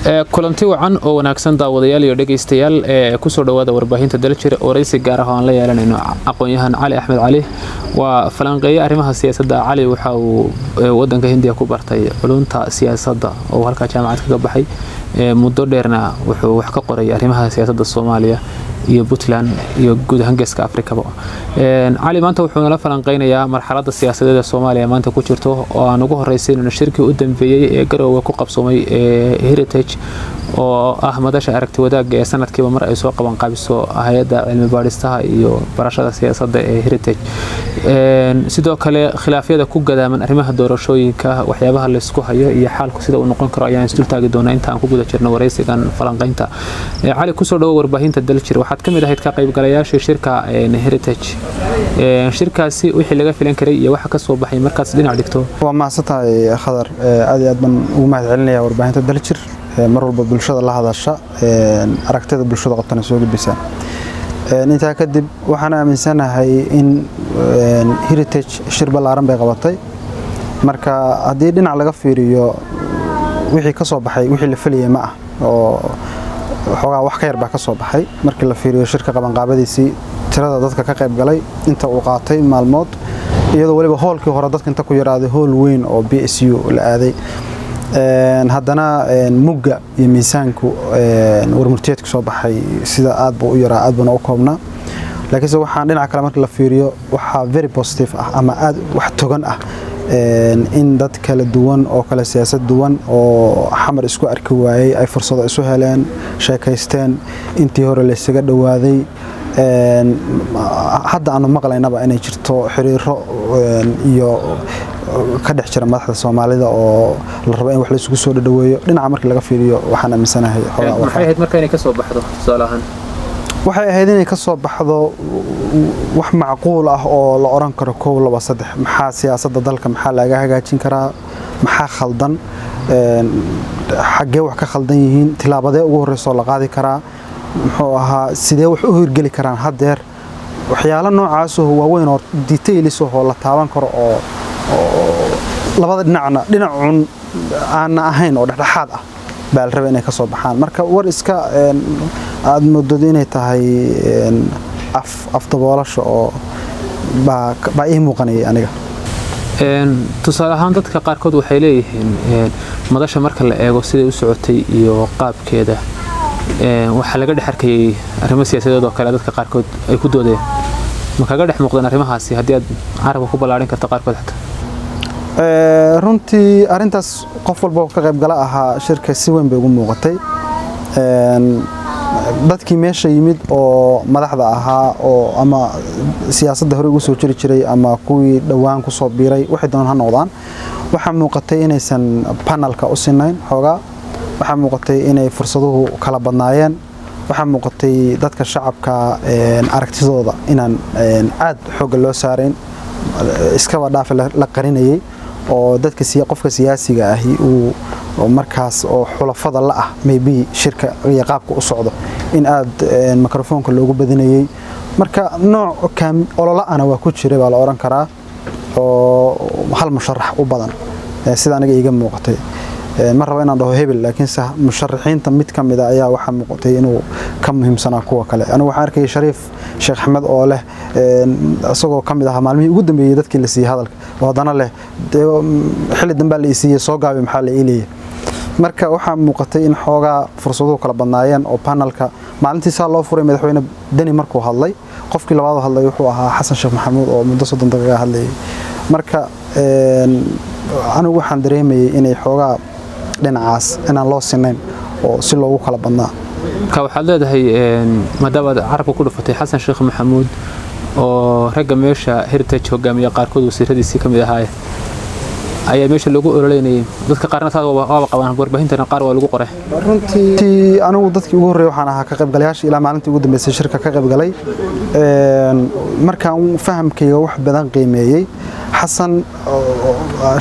kulanti wacan oo wanaagsan daawadayaal iyo dhageystayaal ku soo dhawaada warbaahinta Daljir oo raysi gaar ah oo aan la yeelanayno aqoon-yahan Cali Axmed Cali waa falanqeeye arrimaha siyaasadda. Cali waxa uu wadanka Hindiya ku bartay culumta siyaasadda oo halka jaamacad kaga baxay muddo dheerna wuxuu wax ka qoray arrimaha siyaasadda Soomaaliya iyo Puntland iyo guud ahaan Geeska Afrika. Cali maanta wuxuu nala falanqeynayaa marxaladda siyaasadeed ee Soomaaliya maanta ku jirto oo aan ugu horeysiin shirkii u dambeeyay ee Garowe ku qabsoomay Heritage oo ah madasha aragti wadaag ee sanadkiiba mar ay soo qaban qaabiso hay'adda cilmi baaristaha iyo barashada siyaasadda ee Heritage. sidoo kale khilaafyada ku gadaaman arrimaha doorashooyinka waxyaabaha la isku hayo iyo xaalku sida uu noqon karo ayaan isdul taagi doonaa inta aan ku guda jirno wareysigan falanqeynta. Cali ku soo dhaw warbaahinta Daljir waxaad kamid ahayd ka qaybgalayaasha shirka Heritage. shirkaasi wixii laga filan karay iyo waxa ka soo baxay markaas dhinac dhigto. waa maasatahay Khadar aad iyo aad baan ugu mahadcelinayaa warbaahinta Daljir mar walba bulshada la hadasha aragtida bulshada qabtana soo gudbisa. inta kadib waxaan aaminsanahay in Heritage shir balaaran bay qabatay marka hadii dhinac laga fiiriyo wixii ka soo baxay wixii la filayay ma ah oo xogaa wax ka yar baa ka soo baxay markii la fiiriyo shirka qaban qaabadiisii tirada dadka ka qayb galay inta uu qaatay maalmood iyadoo waliba hoolkii hore dadka inta ku yaraaday hool weyn oo BSU la aaday haddana mugga iyo miisaanku warmurtiyeedka soo baxay sida aad buu u yaraa aad buu u koobnaa laakiin waxaan dhinaca kale markii la fiiriyo waxa very positive ah ama aad wax togan ah in dad kala duwan oo kala siyaasad duwan oo xamar isku arki waayay ay fursado isu heleen sheekaysteen intii hore la isaga dhawaaday hadda aanu maqlaynaba inay jirto xiriiro iyo ka dhex jira madaxda Soomaalida oo la rabo in wax la isugu soo dhaweeyo dhinaca markii laga fiiriyo waxaan aaminsanahay xogaa waxay ahayd marka inay ka soo baxdo salahan waxay ahayd inay ka soo baxdo wax macquul ah oo la oran karo 1 2 3 maxaa siyaasadda dalka maxaa laga hagaajin karaa maxaa khaldan xagee wax ka khaldan yihiin tilaabadee ugu horeyso la qaadi karaa muxuu ahaa sidee wax u hirgeli karaan hadeer waxyaalo noocaas oo waaweyn oo details oo la taaban karo oo labada dhinacun aan ahayn oo dhexdhexaad ah baa la rabaa inay ka soo baxaan marka war iska aad muddo inay tahay af daboolasho oo baa ii muuqanayay aniga tusaale ahaan dadka qaarkood waxay leeyihiin madasha marka la eego sidii u socotay iyo qaabkeeda waxa laga dhaxarkay arrimo siyaasadeed oo kale dadka qaarkood ay ku doodeen ma kaga dhex muuqdaan arrimahaasi hadii aad carabka ku balaarin karto qaarkood xataa runtii arintaas qof walba ka qayb gala aha shirka si weyn bay ugu muuqatay dadkii meesha yimid oo madaxda ahaa oo ama siyaasadda hore ugu soo jiri jiray ama kuwii dhawaan ku soo biiray waxay doon ha noqdaan waxa muuqatay inaysan panelka u sinayn xogaa waxa muuqatay inay fursaduhu kala badnaayeen waxa muuqatay dadka shacabka aragtidooda inaan aad xoog loo saareen iska wadaaf la qarinayay oo dadka qofka siyaasiga ah oo markaas oo xulafada la ah maybe shirka iyo qaabka u socdo in aad mikrofoonka loogu badinayay marka nooc olole ana waa ku jiray baa la oran karaa oo hal musharax u badan sida aniga iiga muuqatay ma rabo inaan dhaho hebel laakiin musharaxiinta mid kamid ah ayaa waxa muuqatay inuu ka muhiimsanaa kuwa kale anigu waxaan arkay Shariif Sheekh Axmed oo leh asagoo kamid ah maalmihii ugu dambeeyay dadkii la siiyay hadalka oo hadana leh xilli dambe la siiyay soo gaabay maxaa la ileeyay marka waxa muuqatay in xoogaa fursado kala badnaayeen oo panelka maalintii saa loo furay madaxweyne Dani markuu hadlay qofkii labaad hadlay wuxuu ahaa Xasan Sheekh Maxamuud oo muddo 30 daqiiqo hadlay marka anigu waxaan dareemayay inay xoogaa dhinacaas inaan loo sinayn oo si loogu kala badnaa ka waxaad leedahay maadaama carabka ku dhufatay Xasan Sheekh Maxamuud oo ragga meesha Heritage hogaamiya qaarkood wasiiradiisii kamid ahaa ayaa meesha lagu ololeynay dadka qaarna taad waa qabaan warbaahinta qaar waa lagu qoray runtii anigu dadkii ugu horeeyay waxaan ahaa ka qaybgalayaasha ilaa maalintii ugu dambeysay shirka ka qaybgalay markaan fahamkayga wax badan qiimeeyay Xasan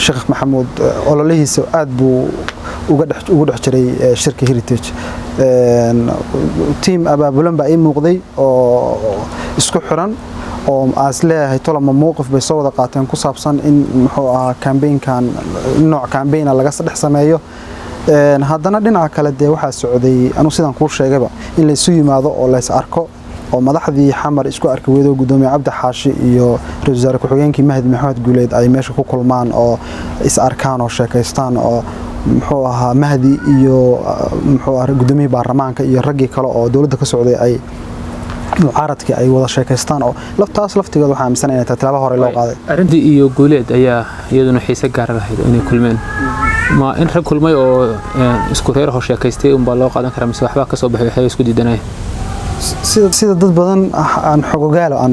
Sheekh Maxamuud ololihiisa aad buu ugu dhex jiray shirka Heritage team abaabulan baa ii muuqday oo isku xiran oo asleeyahay tolama mowqif bay soo wada qaateen ku saabsan in muxuu ahaa campaign-kan nooc campaign laga saddex sameeyo haddana dhinaca kale dee waxaa socday anu sidaan kuu sheegayba in la isu yimaado oo la is arko oo madaxdii xamar isku arki weedo gudoomiye Cabdi Xaashi iyo ra'iisul wasaare ku-xigeenkii Mahdi Maxamed Guuleed ay meesha ku kulmaan oo is arkaan oo sheekaystaan oo muxuu ahaa Mahdi iyo muxuu ahaa gudoomiye baarlamaanka iyo raggii kale oo dawladda ka socday ay mucaaradkii ay wada sheekaystaan oo laftaas laftigeeda waxaa aaminsan inay tallaabo hore loo qaaday arrintii iyo Guuleed ayaa iyaduna xiise gaar lahayd inay kulmeen ma in rag kulmay oo isku reer hor sheekaystay baa loo qaadan karaa mise waxba ka soo baxay waxay isku diidanayeen sida dad badan aan xogogaal aan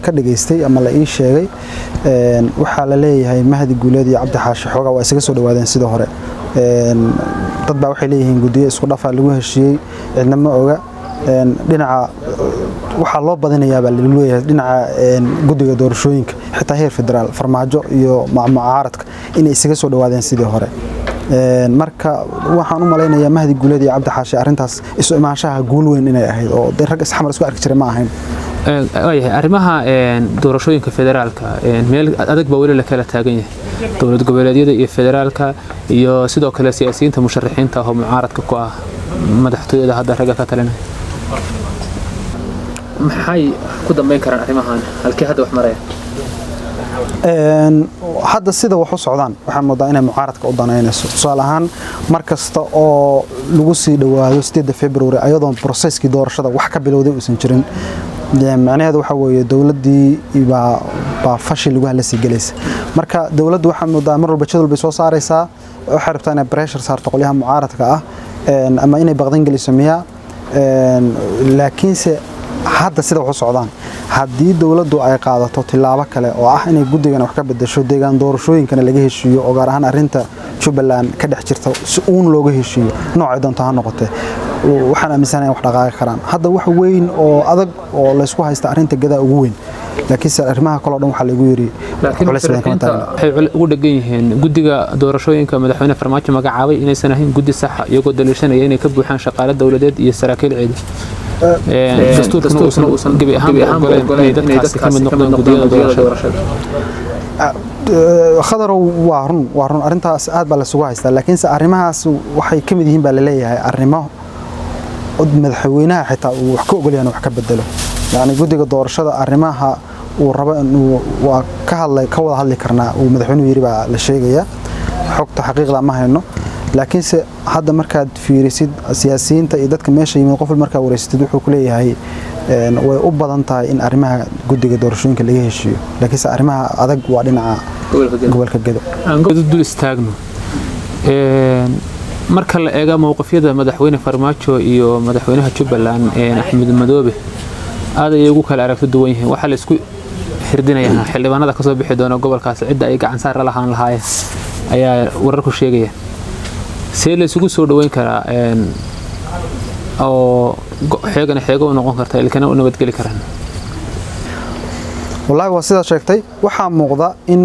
ka dhageystay ama la ii sheegay waxa la leeyahay Mahdi Guuleed iyo Cabdi Xaashi xogaa waa isaga soo dhawaadeen sidoo hore dad baa waxay leeyihiin gudiye isku dhafa lagu heshiiyay cidna ma oga dhinaca waxa loo badinayaa baa lagu leeyahay dhinaca gudiga doorashooyinka xitaa heer federaal farmaajo iyo mucaaradka inay isaga soo dhawaadeen sidii hore marka waxaan u maleynayaa Mahdi Guuleed iyo Cabdi Xaashi arintaas isu imaanshaha guul weyn inay ahayd oo rag isxamar isku arki jiray ma ahayn arrimaha doorashooyinka federaalka meel adag baa weli la kala taagan yahay dowlad goboleedyada iyo federaalka iyo sidoo kale siyaasiyiinta musharaxiinta oo mucaaradka ku ah madaxtooyada hadda raga ka talinaya maxay ku dambeyn karaan arrimahan halkii hadda wax maraya hadda sida wax u socdaan waxaan moodaa inay mucaaradka u danaynayso tusaale ahaan markasta oo lagu sii dhawaado 8 February ayadoo processkii doorashada wax ka bilowday uusan jirin macnaheedu waxa weeye dawladdii baa fashil lagu halasi galaysa marka dawladdu waxaan moodaa mar walba jadwal bay soo saaraysaa waxay rabtaa inay pressure saarto qolyaha mucaaradka ah ama inay baqdan geliso miya laakiinse hadda sida wax u socdaan haddii dawladdu ay qaadato tilaabo kale oo ah inay guddigan wax ka bedesho deegaan doorashooyinkana laga heshiiyo oo gaar ahaan arrinta Jubbaland ka dhex jirta si uun looga heshiiyo noocay doonto ha noqotee waxaan aaminsanahay wax dhaqaaqi karaan hadda wax weyn oo adag oo la isku haysta arrinta gadaa ugu weyn laakiin arrimaha kale oo dhan waxa lagu yiri waxay ugu dhagan yihiin guddiga doorashooyinka madaxweyne Farmaajo magacaabay inaysan ahayn guddi sax ah iyagoo daliishanaya inay ka buuxaan shaqaale dawladeed iyo saraakiil ciidan dastuurka uusan gabi ahaan go'aansay dadkaasi ka mid noqdaan guddiyada doorashada khadarow waa run arrintaas aad baa la sugu haystaa laakiin arrimahaas waxay ka mid yihiin baa la leeyahay arrimo madaxweynaha xitaa uu wax ka ogol yahay wax ka bedelo yani guddiga doorashada arrimaha uu rabo inuu waa ka wada hadli karnaa uu madaxweynuhu yiri baa la sheegaya xogta xaqiiqda ma hayno laakiinse hadda markaad fiirisid siyaasiyiinta iyo dadka meesha yimid qof markaa wareysatid wuxuu ku leeyahay way u badan tahay in arrimaha guddiga doorashooyinka laga heshiiyo laakiinse arrimaha adag waa dhinaca gobolka Gedo aan dul istaagno marka la eego mowqifyada madaxweyne Farmaajo iyo madaxweynaha Jubbaland Axmed Madoobe aad ay ugu kala aragto duwan yihiin waxa la isku hirdinayaa xildhibaanada ka soo bixi doona gobolkaas cid ay gacan saar lahaan lahaayeen ayaa wararku sheegaya see la isugu soo dhaweyn karaa oo xeego noqon karta ilkana u nabadgeli karaan wallahi waa sida sheegtay waxa muuqda in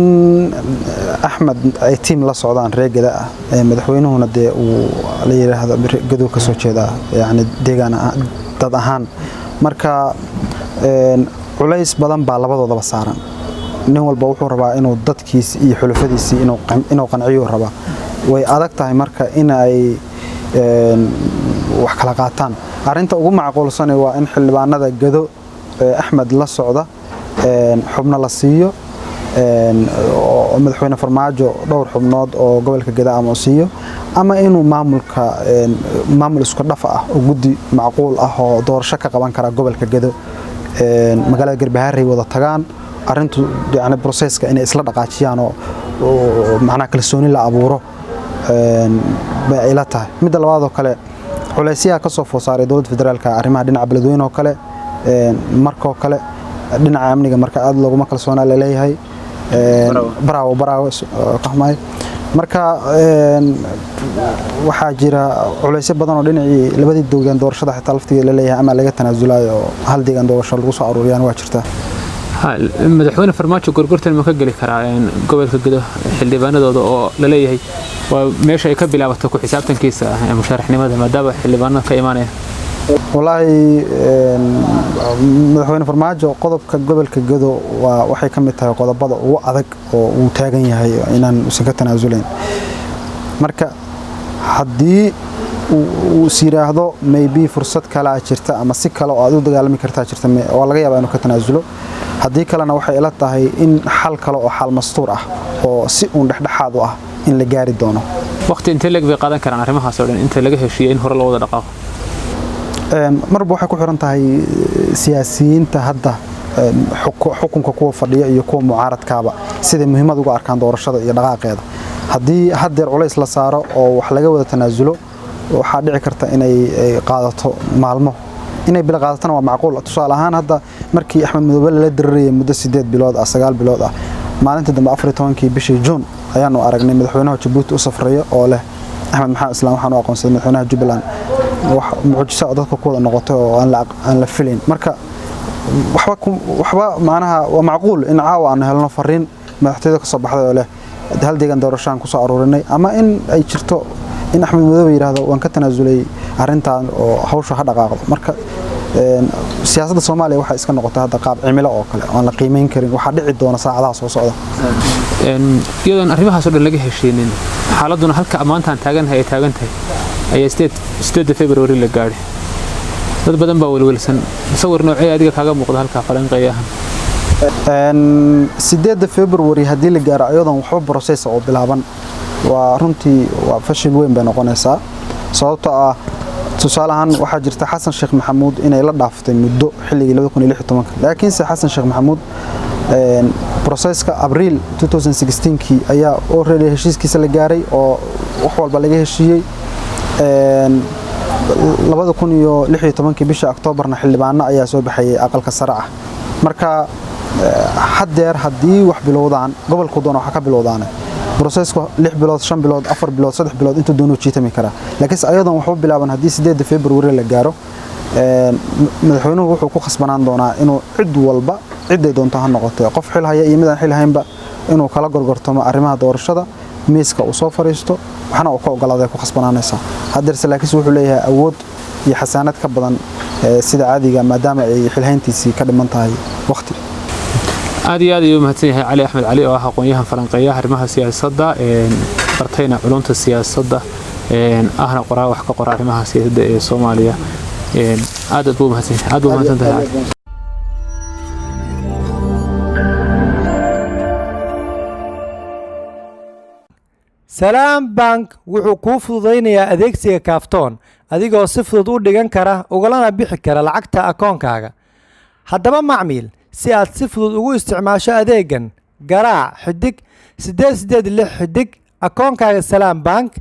Axmed ay team la socdaan reegada ah madaxweynuhuna de uu la yiraahdo Gedo ka soo jeeda yani deegaan dad ahaan marka culays badan baa labadoodaba saaran nin walba wuxuu rabaa inuu dadkiis iyo xulufadiisi inuu qanciyo raba way adag tahay marka in ay wax kala qaataan arinta ugu macquulsan waa in xildhibaanada Gedo Axmed la socda xubno la siiyo madaxweyne Farmaajo dhowr xubnood oo gobolka Gedo ama siiyo ama inuu maamul isku dhafa ah oo guddi macquul ah oo doorasho ka qaban kara gobolka Gedo magaalada Garbaharey wada tagaan arintu yani processka inay isla dhaqaajiyaan oo macna kalsooni la abuuro ila tahay mid labaad oo kale culaysiga ka soo foosaaray dowladda federaalka arrimaha dhinaca beledweynaha kale markoo kale dhinaca amniga marka aad loogu kalsoonaa la leeyahay baraawo qahmay marka waxa jira culaysyo badan oo dhinacii labadii deegaan doorashada xitaa laftigeeda la leeyahay ama laga tanaasulayo hal deegaan doorasho lagu soo aruuriyaan waa jirta madaxweyne Farmaajo gorgortan ma ka gali karaa gobolka Gedo xildhibaanadooda oo la leeyahay waa meesha ay ka bilaabato ku xisaabtankiisa musharaxnimada maadaama xildhibaanada ka imaanaya wallahi madaxweyne Farmaajo qodobka gobolka Gedo waxay ka mid tahay qodobada ugu adag oo uu taagan yahay inaan usan ka tanaasuleyn marka haddii uu is yiraahdo maybe fursad kale ah jirta ama si kale oo aad u dagaalami kartaa jirta oo laga yaabaa inuu ka tanaasulo haddii kalena waxay ila tahay in xal kale oo xal mastuur ah oo si uun dhexdhexaad u ah in la gaari doono waqti intee leeg bay qaadan karaan arrimahaas oo dhan inta laga heshiiyay in hore loo wada dhaqaaqo marba waxay ku xiran tahay siyaasiyiinta hadda xukunka kuwa fadhiya iyo kuwa mucaaradkaaba sida muhiimad uga arkaan doorashada iyo dhaqaaqeeda haddii haddeer culays la saaro oo wax laga wada tanaasulo waxaa dhici karta inay qaadato maalmo inay bila qaadatana waa macquul tusaale ahaan hadda markii Axmed Madoobe la dirarayay muddo 8 bilood ah 9 bilood ah maalinta dambe 14kii bishii June ayaanu aragnay madaxweynaha Djibouti u safraya oo leh Axmed Maxamed Islaam waxaan u aqoonsaday madaxweynaha Jubbaland wax mucjiso dadka ku wada noqotay oo aan la filayn marka waxba macnaha waa macquul in caawa aan helno fariin madaxtooyada ka soo baxday oo leh hal deegaan doorashaan ku soo aruurinay ama in ay jirto in Axmed Madoobe yiraahdo waan ka tanaasulay arintan oo hawsha ha dhaqaaqdo marka siyaasadda Soomaaliya waxa iska noqotay hadda qaab cimilo oo kale aan la qiimeyn karin waxa dhici doona saacadaha soo socda iyadan arrimahaas oo dhan laga heshiinin xaaladuna halka amaantan taagantahay ayaa 8 February la gaaray dad badan baa walwalsan sawir noocay adiga kaaga muuqda halka falanqeeyahan 8 February hadii la gaaro ayadan waxba process oo bilaaban waa runtii waa fashil weyn bay noqonaysaa sababtoo ah tusaalahan waxa jirta Xasan Sheekh Maxamuud inay la dhaaftay muddo xilligii 2016 laakiin Xasan Sheekh Maxamuud processka Abriil 2016kii ayaa already heshiiskiisa la gaaray oo wax walba laga heshiiyay 2016 bisha Oktoobarna xildhibaano ayaa soo baxay aqalka sare ah marka haddeer hadii wax bilowdaan gobolku doona waxa ka bilowdaan processka 6 bilood 5 bilood 4 bilood 3 bilood inta doonuu jiitami kara laakiin ayadan wuxuu bilaaban hadii 8 February la gaaro madaxweynuhu wuxuu ku khasbanaan doonaa inuu cid walba cid ay doonto ha noqoto qof xil haya iyo mid aan xil haynba inuu kala gorgortamo arrimaha doorashada miiska uu soo fariisto waxna uu ka ogolaaday ku khasbanaanaysa haddeer laakiin wuxuu leeyahay awood iyo xasaanad ka badan sida caadiga maadaama ay xil hayntiisii ka dhiman tahay waqti aad iyo aad ayuu mahadsan yahay Cali Axmed Cali oo ah aqoonyahan falanqeeyaha arrimaha siyaasadda bartayna culumta siyaasadda ahna qoraa wax ka qoraa arrimaha siyaasadda ee Soomaaliya aad buu mahadsan tahay Salaam Bank wuxuu kuu fududeynayaa adeegsiga kaaftoon adigoo si fudud u dhigan kara ugalana bixi kara lacagta akoonkaaga haddaba macmiil si aad si fudud ugu isticmaasho adeegan garaac xidig 886 xidig akoonkaaga Salaam Bank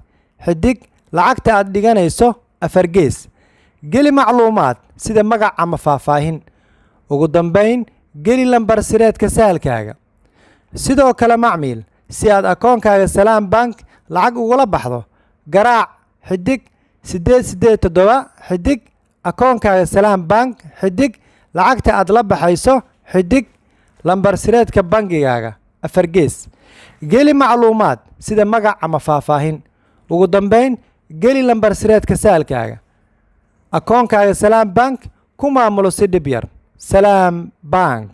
xidig lacagta aad dhiganayso afar gees geli macluumaad sida magac ama faahfaahin ugu dambeyn geli lambar sireedka sahalkaaga sidoo kale macmiil si aad akoonkaaga Salaam Bank lacag ugula baxdo garaac xidig 887 xidig akoonkaaga Salaam Bank xidig lacagta aad la baxayso xidig lambar sireedka bangigaaga afar gees geli macluumaad sida magac ama faahfaahin ugu dambeyn geli lambar sireedka sahalkaaga akoonkaaga Salaam Bank ku maamulo si dhib yar Salaam Bank